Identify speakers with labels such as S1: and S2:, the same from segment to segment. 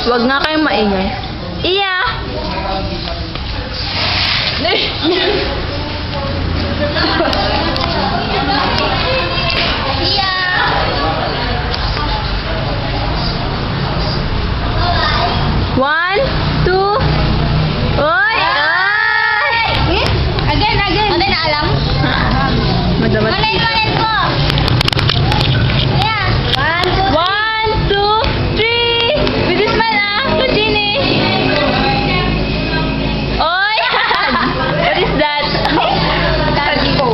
S1: Huwag nga kayong maingay. Iya! One, two. Oy! Ay!
S2: Again. Ano na alam?
S1: Madamat.
S2: Malay ko. Yeah.
S1: One, two, three. Bilis man ah. Kuchini. Oy! What is that?
S2: Daddy ko.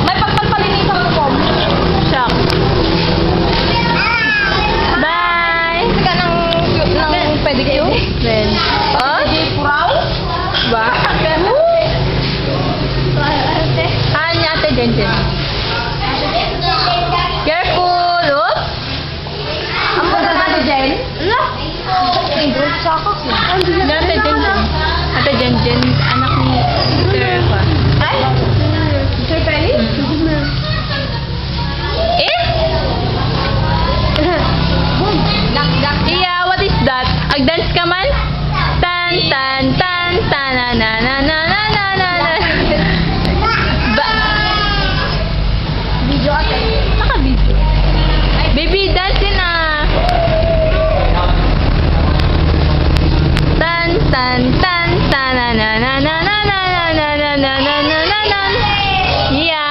S2: May pagpagpalinisan ko po.
S1: Shock. Bye!
S2: Ka ng pedicure?
S1: Then, oh?
S2: Puraw?
S1: Ba? Anya ate Jenjen. Careful! Oh!
S2: Ang pagka na Jen? Ala? Sakak yun.
S1: Ate Jenjen. Ate Jenjen, anak ni Sir pa.
S2: Ay? Sir Penny?
S1: Eh?
S2: Gak.
S1: Iya, what is that? Ag-dance ka man? Tan, tan, tan, tan, na, na, na, na, na, na, na, na. Ba?
S2: Video ate.
S1: Naka-video. Baby, dance yun ah. Tan, tan, tan, tan, na, na, na, na, na, na, na, na, na, na, na, na, na, na. Iya.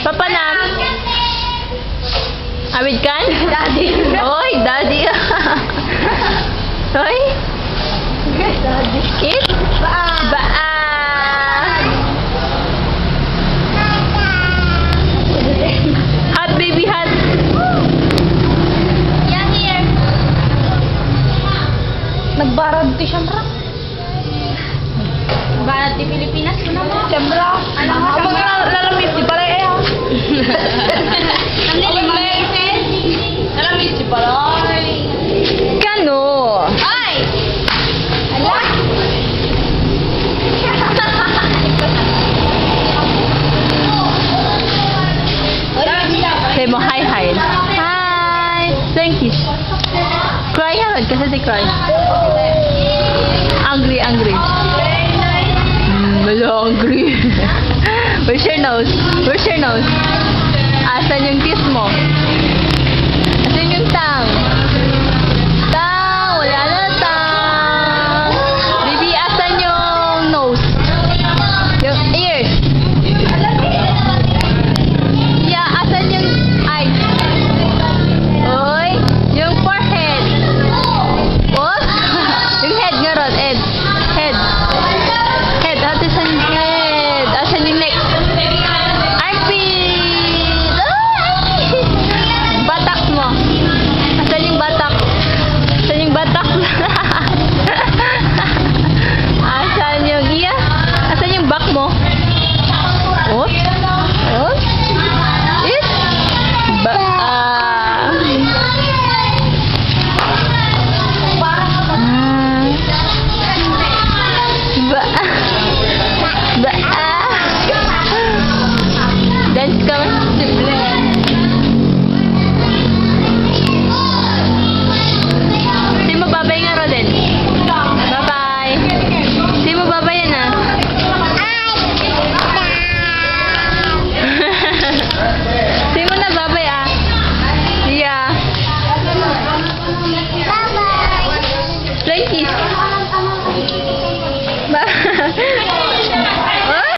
S1: Papa na. Awid kan?
S2: Daddy.
S1: Oy, daddy. Oy.
S2: Daddy.
S1: Kiss? Ba? Hot baby hot.
S2: Yan here. Nagbarad ti siyambra. Barad ti Pilipinas ko naman. Siyambra. Ano nga? Lalamit di pala eh. Namlilimay. Lalamit di pala.
S1: Kano?
S2: Ay! Ala!
S1: Say mo hi hi. Hi. Thank you. Cry hard kasi si cry. Angry. Malo angry. Where's your nose? Asan yung kiss mo?